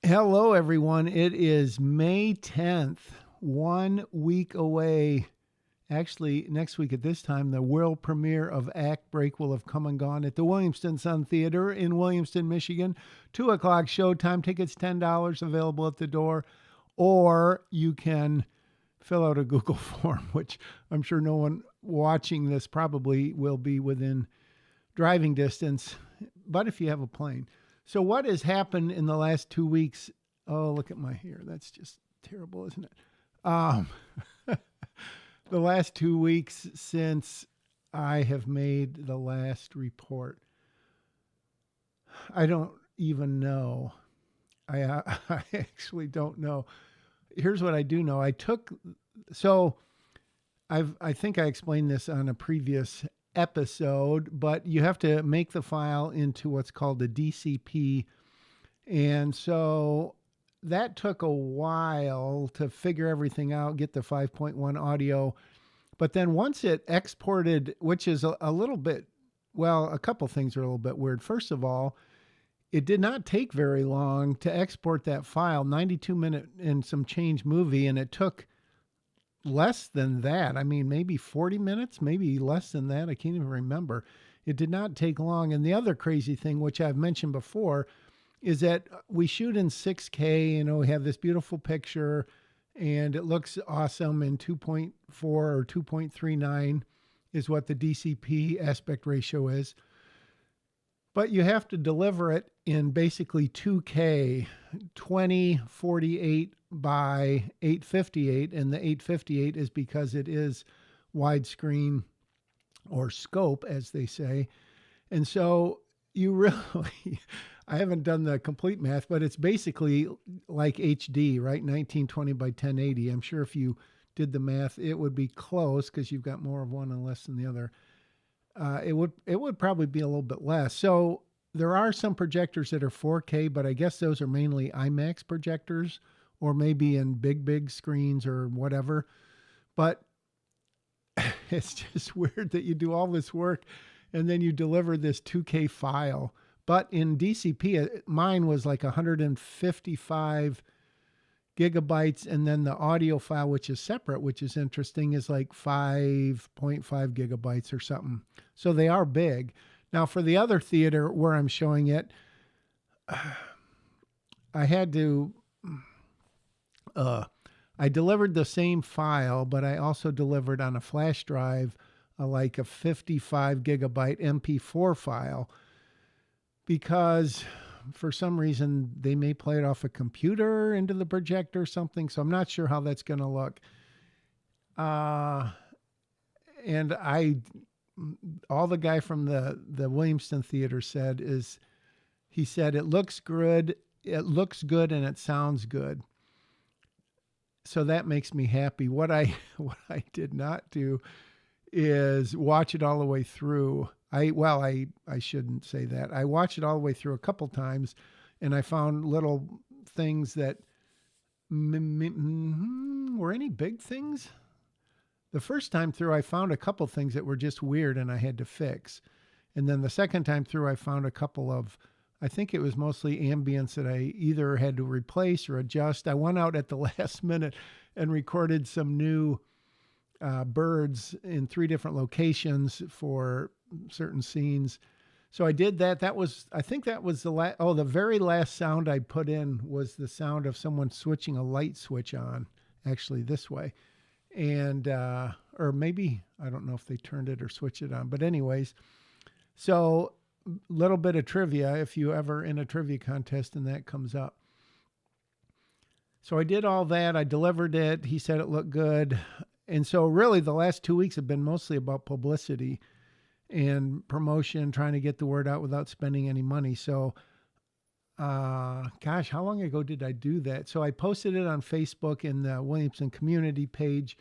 Hello, everyone. It is May 10th, 1 week away. Actually, next week at this time, the world premiere of Act Break will have come and gone at the Williamston Sun Theater in Williamston, Michigan. 2 o'clock showtime. Tickets $10 available at the door. Or you can fill out a Google form, which I'm sure no one watching this probably will be within driving distance, but if you have a plane. So what has happened in the last 2 weeks? Oh, look at my hair. That's just terrible, isn't it? Um, the last 2 weeks since I have made the last report, I don't even know. I actually don't know. Here's what I do know. I think I explained this on a previous episode, but you have to make the file into what's called a DCP. And so that took a while to figure everything out, get the 5.1 audio. But then once it exported, which is a little bit, well, a couple things are a little bit weird. First of all, it did not take very long to export that file, 92-minute and some change movie, and it took less than that. I mean, maybe 40 minutes, maybe less than that. I can't even remember. It did not take long. And the other crazy thing, which I've mentioned before, is that we shoot in 6K. We have this beautiful picture and it looks awesome in 2.4 or 2.39 is what the DCP aspect ratio is. But you have to deliver it in basically 2K, 2048 by 858. And the 858 is because it is widescreen or scope, as they say. And so you really, I haven't done the complete math, but it's basically like HD, right? 1920 by 1080. I'm sure if you did the math, it would be close because you've got more of one and less than the other. It would probably be a little bit less. So there are some projectors that are 4K, but I guess those are mainly IMAX projectors or maybe in big screens or whatever. But it's just weird that you do all this work and then you deliver this 2K file. But in DCP, mine was like 155 gigabytes, and then the audio file, which is separate, which is interesting, is like 5.5 gigabytes or something. So they are big. Now for the other theater where I'm showing it, I had to, I delivered the same file, but I also delivered on a flash drive, like a 55 gigabyte MP4 file, because for some reason they may play it off a computer into the projector or something. So I'm not sure how that's going to look. And all the guy from the Williamston Theater said is, he said, it looks good and it sounds good. So that makes me happy. What I did not do is watch it all the way through. I shouldn't say that. I watched it all the way through a couple times, and I found little things that were any big things. The first time through, I found a couple things that were just weird and I had to fix. And then the second time through, I found a couple of, I think it was mostly ambience that I either had to replace or adjust. I went out at the last minute and recorded some new birds in 3 different locations for certain scenes. So I did that. I think that was the very last sound I put in was the sound of someone switching a light switch on, actually this way. And, or maybe, I don't know if they turned it or switched it on, but anyways, so little bit of trivia, if you ever in a trivia contest and that comes up. So I did all that. I delivered it. He said it looked good. And so really the last 2 weeks have been mostly about publicity and promotion, trying to get the word out without spending any money. So, gosh, how long ago did I do that? So I posted it on Facebook in the Williamson community page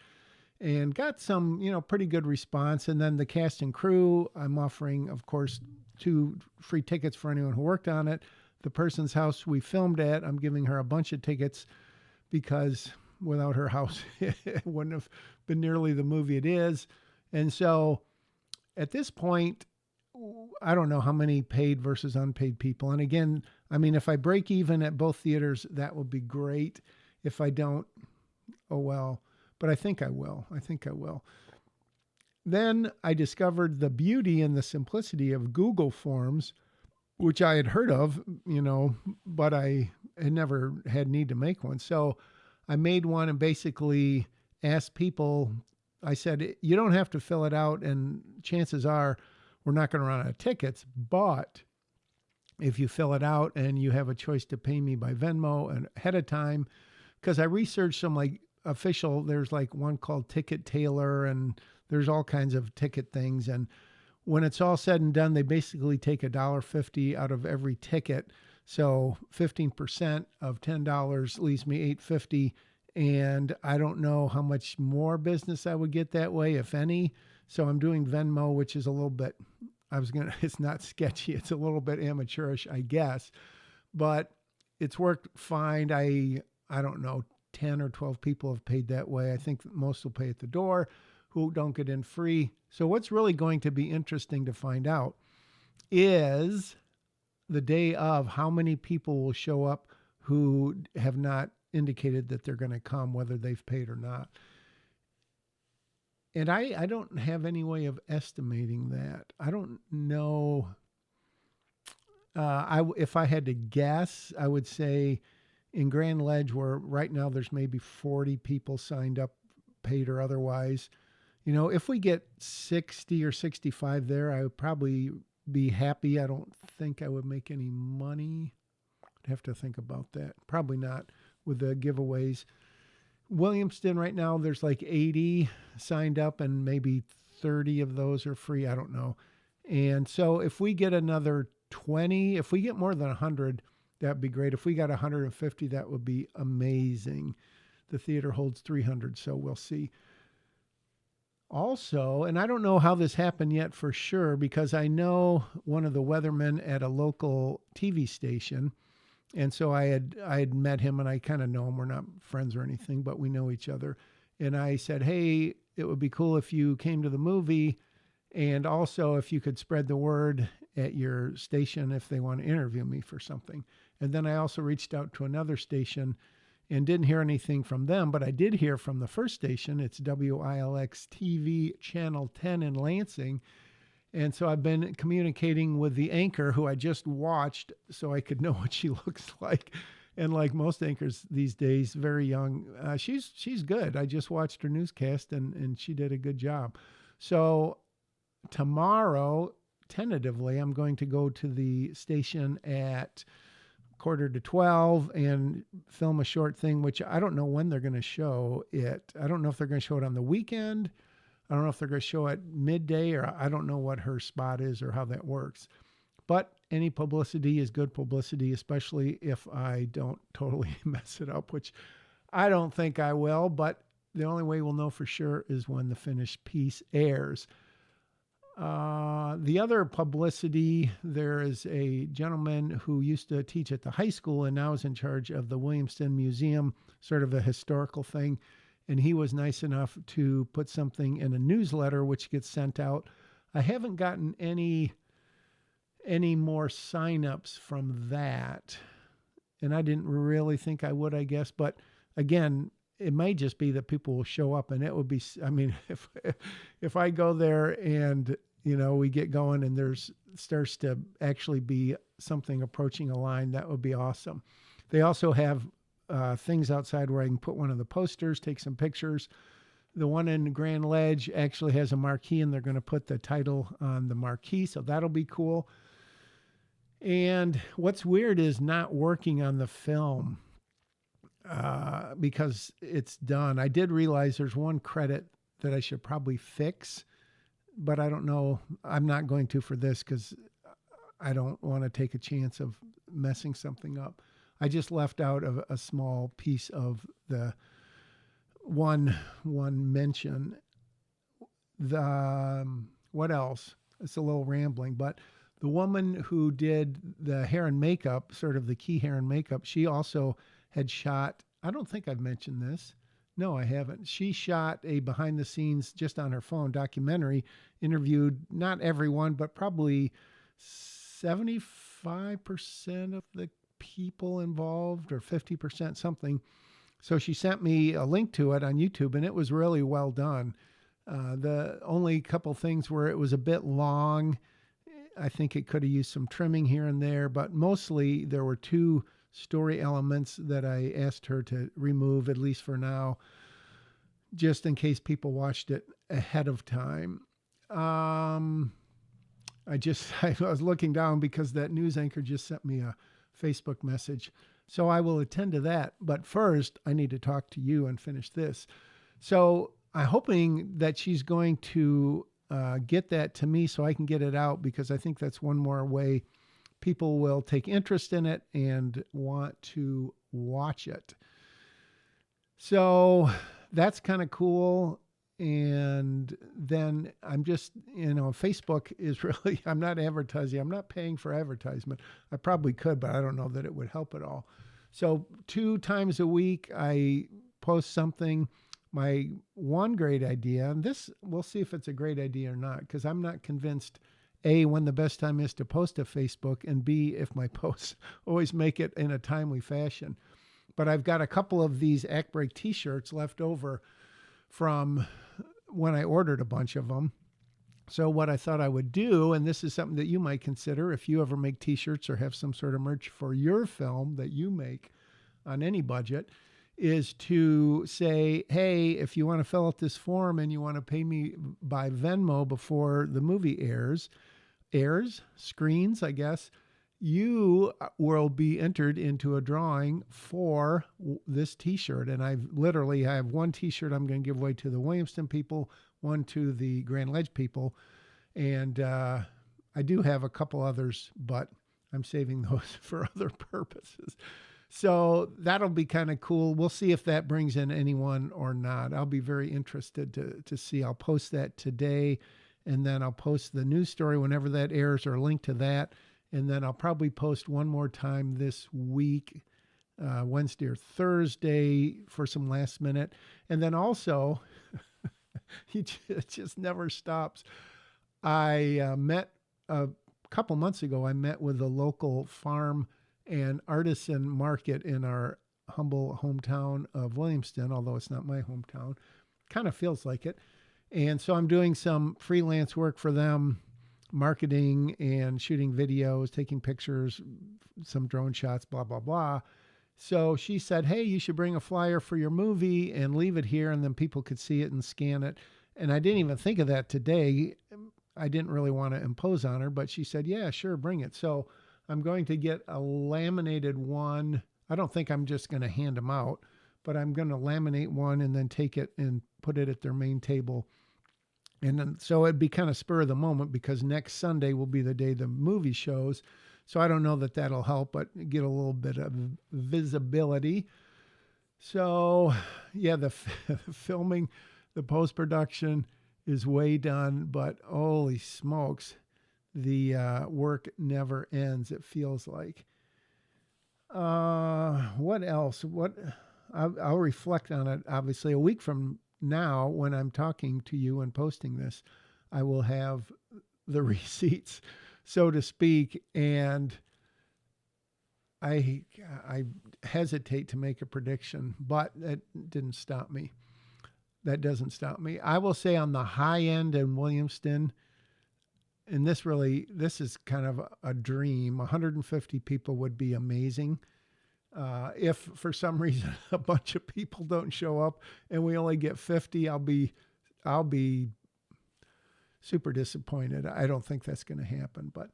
and got some, pretty good response. And then the cast and crew, I'm offering, of course, 2 free tickets for anyone who worked on it. The person's house we filmed at, I'm giving her a bunch of tickets because without her house, it wouldn't have been nearly the movie it is. And so at this point, I don't know how many paid versus unpaid people. And again, I mean, if I break even at both theaters, that would be great. If I don't, oh well. But I think I will. I think I will. Then I discovered the beauty and the simplicity of Google Forms, which I had heard of, but I had never had need to make one. So I made one and basically asked people, I said, you don't have to fill it out, and chances are we're not going to run out of tickets. But if you fill it out and you have a choice to pay me by Venmo and ahead of time, because I researched some like official, there's like one called Ticket Tailor, and there's all kinds of ticket things. And when it's all said and done, they basically take $1.50 out of every ticket. So 15% of $10 leaves me $8.50. And I don't know how much more business I would get that way, if any. So I'm doing Venmo, which is a little bit, it's not sketchy. It's a little bit amateurish, I guess, but it's worked fine. I don't know, 10 or 12 people have paid that way. I think most will pay at the door who don't get in free. So what's really going to be interesting to find out is the day of how many people will show up who have not indicated that they're going to come, whether they've paid or not. And I don't have any way of estimating that. I don't know. If I had to guess, I would say in Grand Ledge, where right now there's maybe 40 people signed up, paid or otherwise. If we get 60 or 65 there, I would probably be happy. I don't think I would make any money. I'd have to think about that. Probably not with the giveaways. Williamston right now, there's like 80 signed up and maybe 30 of those are free. I don't know. And so if we get another 20, if we get more than 100, that'd be great. If we got 150, that would be amazing. The theater holds 300, so we'll see. Also, and I don't know how this happened yet for sure, because I know one of the weathermen at a local TV station. And so I had met him, and I kind of know him. We're not friends or anything, but we know each other. And I said, hey, it would be cool if you came to the movie, and also if you could spread the word at your station if they want to interview me for something. And then I also reached out to another station and didn't hear anything from them, but I did hear from the first station. It's WILX TV Channel 10 in Lansing. And so I've been communicating with the anchor who I just watched so I could know what she looks like. And like most anchors these days, very young, she's good. I just watched her newscast and she did a good job. So tomorrow, tentatively, I'm going to go to the station at 11:45 and film a short thing, which I don't know when they're going to show it. I don't know if they're going to show it on the weekend. I don't know if they're going to show it midday, or I don't know what her spot is or how that works. But any publicity is good publicity, especially if I don't totally mess it up, which I don't think I will. But the only way we'll know for sure is when the finished piece airs. The other publicity, there is a gentleman who used to teach at the high school and now is in charge of the Williamston Museum, sort of a historical thing. And he was nice enough to put something in a newsletter, which gets sent out. I haven't gotten any more signups from that. And I didn't really think I would, I guess. But again, it might just be that people will show up, and it would be, I mean, if I go there and, we get going and there's starts to actually be something approaching a line, that would be awesome. They also have things outside where I can put one of the posters, take some pictures. The one in Grand Ledge actually has a marquee, and they're going to put the title on the marquee, so that'll be cool. And what's weird is not working on the film because it's done. I did realize there's one credit that I should probably fix, but I don't know. I'm not going to for this because I don't want to take a chance of messing something up. I just left out a small piece of the one mention. What else? It's a little rambling, but the woman who did the hair and makeup, sort of the key hair and makeup, she also had shot, I don't think I've mentioned this. No, I haven't. She shot a behind the scenes, just on her phone, documentary, interviewed not everyone, but probably 75% 75% of the people involved, or 50% something. So she sent me a link to it on YouTube, and it was really well done. The only couple things where it was a bit long, I think it could have used some trimming here and there, but mostly there were two story elements that I asked her to remove, at least for now, just in case people watched it ahead of time. I was looking down because that news anchor just sent me a Facebook message. So I will attend to that. But first, I need to talk to you and finish this. So I'm hoping that she's going to get that to me so I can get it out, because I think that's one more way people will take interest in it and want to watch it. So that's kind of cool. And then I'm just, Facebook is really, I'm not advertising. I'm not paying for advertisement. I probably could, but I don't know that it would help at all. So 2 times a week, I post something. My one great idea, and this, we'll see if it's a great idea or not, because I'm not convinced, A, when the best time is to post to Facebook, and B, if my posts always make it in a timely fashion. But I've got a couple of these Act Break t-shirts left over from when I ordered a bunch of them. So what I thought I would do, and this is something that you might consider if you ever make t-shirts or have some sort of merch for your film that you make on any budget, is to say, hey, if you want to fill out this form and you want to pay me by Venmo before the movie screens, I guess, you will be entered into a drawing for this t-shirt. And I have one t-shirt I'm going to give away to the Williamston people, one to the Grand Ledge people. And I do have a couple others, but I'm saving those for other purposes. So that'll be kind of cool. We'll see if that brings in anyone or not. I'll be very interested to see. I'll post that today, and then I'll post the news story whenever that airs, or a link to that. And then I'll probably post one more time this week, Wednesday or Thursday, for some last minute. And then also, it just never stops. I met a couple months ago, I met with a local farm and artisan market in our humble hometown of Williamston, although it's not my hometown. Kind of feels like it. And so I'm doing some freelance work for them, marketing and shooting videos, taking pictures, some drone shots, blah, blah, blah. So she said, hey, you should bring a flyer for your movie and leave it here, and then people could see it and scan it. And I didn't even think of that today. I didn't really want to impose on her, but she said, yeah, sure, bring it. So I'm going to get a laminated one. I don't think I'm just going to hand them out, but I'm going to laminate one and then take it and put it at their main table. And then, so it'd be kind of spur of the moment, because next Sunday will be the day the movie shows. So I don't know that that'll help, but get a little bit of visibility. So yeah, the filming, the post-production is way done, but holy smokes, the work never ends, it feels like. What else? I'll reflect on it, obviously, a week from now, when I'm talking to you and posting this, I will have the receipts, so to speak. And I hesitate to make a prediction, but that didn't stop me. That doesn't stop me. I will say on the high end in Williamston, and this is kind of a dream, 150 people would be amazing. If for some reason a bunch of people don't show up and we only get 50, I'll be super disappointed. I don't think that's going to happen. But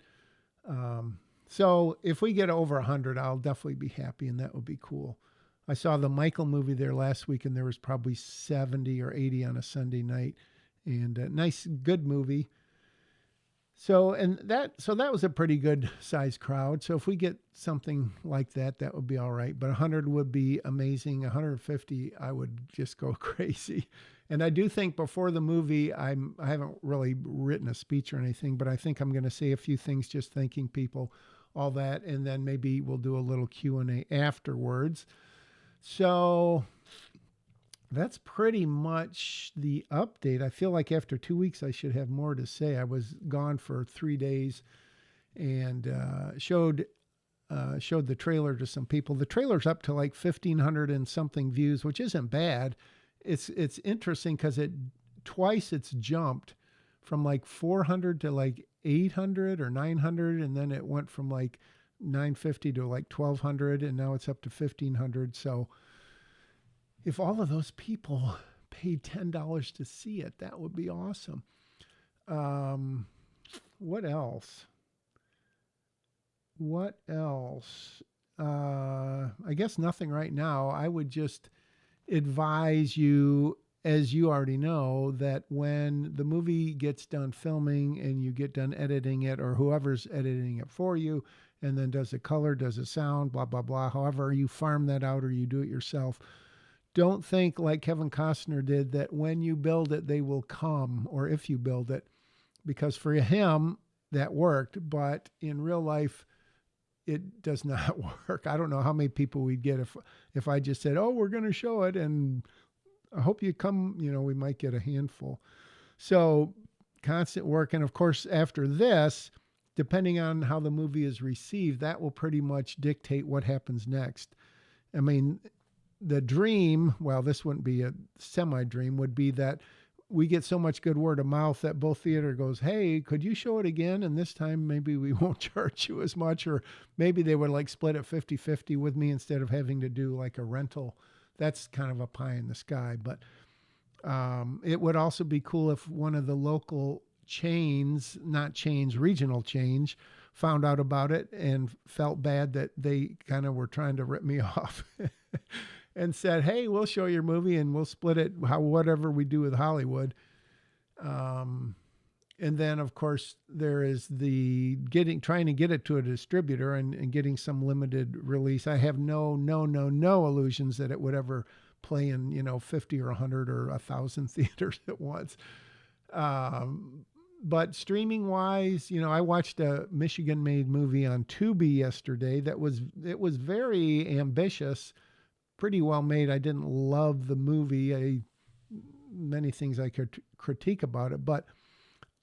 so if we get over 100, I'll definitely be happy, and that would be cool. I saw the Michael movie there last week, and there was probably 70 or 80 on a Sunday night, and a nice, good movie. So that was a pretty good size crowd. So if we get something like that, that would be all right. But 100 would be amazing. 150, I would just go crazy. And I do think before the movie, I haven't really written a speech or anything, but I think I'm going to say a few things, just thanking people, all that, and then maybe we'll do a little Q&A afterwards. So that's pretty much the update. I feel like after 2 weeks, I should have more to say. I was gone for 3 days, and showed the trailer to some people. The trailer's up to like 1,500 and something views, which isn't bad. It's interesting because it's jumped from like 400 to like 800 or 900, and then it went from like 950 to like 1,200, and now it's up to 1,500. So if all of those people paid $10 to see it, that would be awesome. What else? What else? I guess nothing right now. I would just advise you, as you already know, that when the movie gets done filming and you get done editing it, or whoever's editing it for you, and then does the color, does the sound, blah, blah, blah, however you farm that out or you do it yourself, don't think like Kevin Costner did that when you build it, they will come, or if you build it, because for him, that worked. But in real life, it does not work. I don't know how many people we'd get if I just said, "Oh, we're going to show it, and I hope you come." We might get a handful. So constant work, and of course, after this, depending on how the movie is received, that will pretty much dictate what happens next. I mean, the dream, well, this wouldn't be a semi-dream, would be that we get so much good word of mouth that both theater goes, "Hey, could you show it again? And this time maybe we won't charge you as much," or maybe they would like split it 50-50 with me instead of having to do like a rental. That's kind of a pie in the sky. But it would also be cool if one of the local chains, not chains, regional chains, found out about it and felt bad that they kind of were trying to rip me off. And said, "Hey, we'll show your movie and we'll split it whatever we do with Hollywood." And then, of course, there is the trying to get it to a distributor and getting some limited release. I have no illusions that it would ever play in 50 or 100 or 1,000 theaters at once. But streaming wise, I watched a Michigan-made movie on Tubi yesterday. It was very ambitious. Pretty well made. I didn't love the movie. Many things I could critique about it, but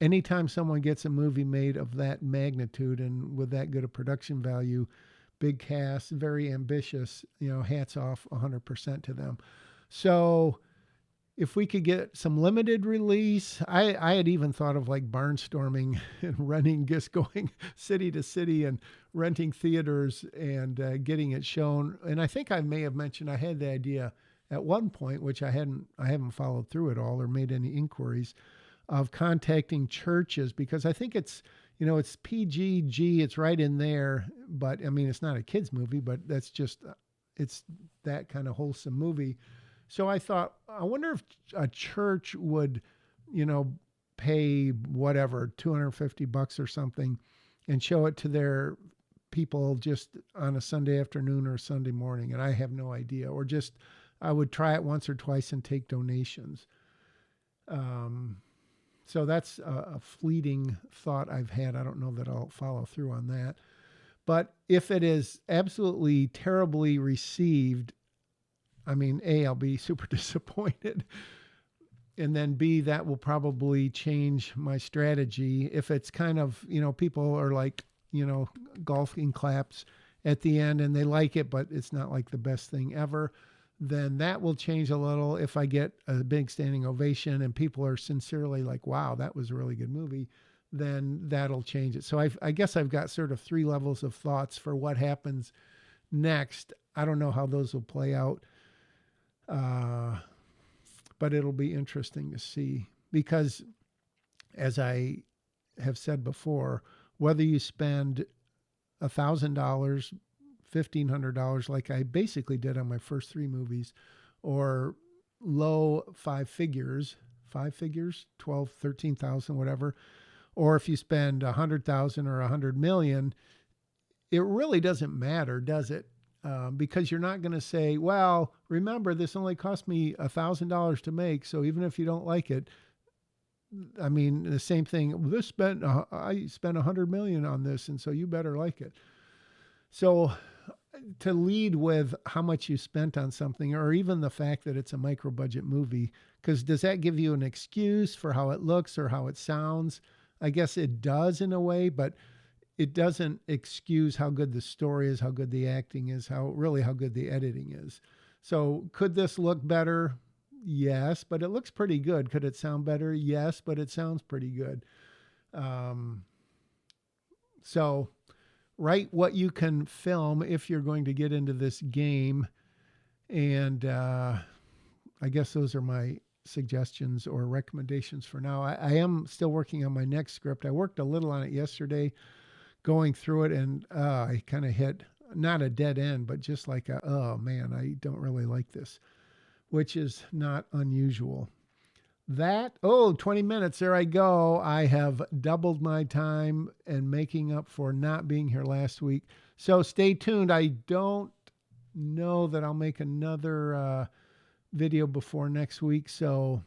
anytime someone gets a movie made of that magnitude and with that good a production value, big cast, very ambitious, hats off 100% to them. So if we could get some limited release, I had even thought of like barnstorming and renting, just going city to city and renting theaters and getting it shown. And I think I may have mentioned I had the idea at one point, which I haven't followed through at all or made any inquiries, of contacting churches, because I think it's PGG, it's right in there. But I mean, it's not a kid's movie, but it's that kind of wholesome movie. So I thought, I wonder if a church would, pay whatever, $250 or something and show it to their people just on a Sunday afternoon or a Sunday morning. And I have no idea, or just, I would try it once or twice and take donations. So that's a fleeting thought I've had. I don't know that I'll follow through on that. But if it is absolutely terribly received, I mean, A, I'll be super disappointed. And then B, that will probably change my strategy. If it's kind of, people are like, golfing claps at the end and they like it, but it's not like the best thing ever, then that will change a little. If I get a big standing ovation and people are sincerely like, "Wow, that was a really good movie," then that'll change it. So I guess I've got sort of 3 levels of thoughts for what happens next. I don't know how those will play out. But it'll be interesting to see, because as I have said before, whether you spend $1,000, $1,500, like I basically did on my first 3 movies, or low 5 figures, 12, 13,000, whatever, or if you spend 100,000 or 100 million, it really doesn't matter, does it? Because you're not going to say, "Well, remember, this only cost me $1,000 to make, so even if you don't like it," I mean, the same thing. I spent 100 million on this, and so you better like it. So to lead with how much you spent on something, or even the fact that it's a micro budget movie, because does that give you an excuse for how it looks or how it sounds? I guess it does in a way, but it doesn't excuse how good the story is, how good the acting is, how good the editing is. So could this look better? Yes, but it looks pretty good. Could it sound better? Yes, but it sounds pretty good. Um, so write what you can film if you're going to get into this game. And I guess those are my suggestions or recommendations for now. I am still working on my next script. I worked a little on it yesterday, going through it, and I kind of hit not a dead end, but just like oh man, I don't really like this, which is not unusual. 20 minutes, there I go. I have doubled my time and making up for not being here last week. So stay tuned. I don't know that I'll make another video before next week, so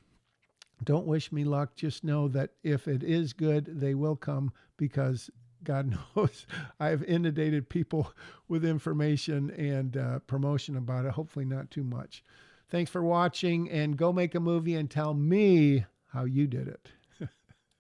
don't wish me luck. Just know that if it is good, they will come, because God knows I've inundated people with information and promotion about it. Hopefully not too much. Thanks for watching, and go make a movie and tell me how you did it.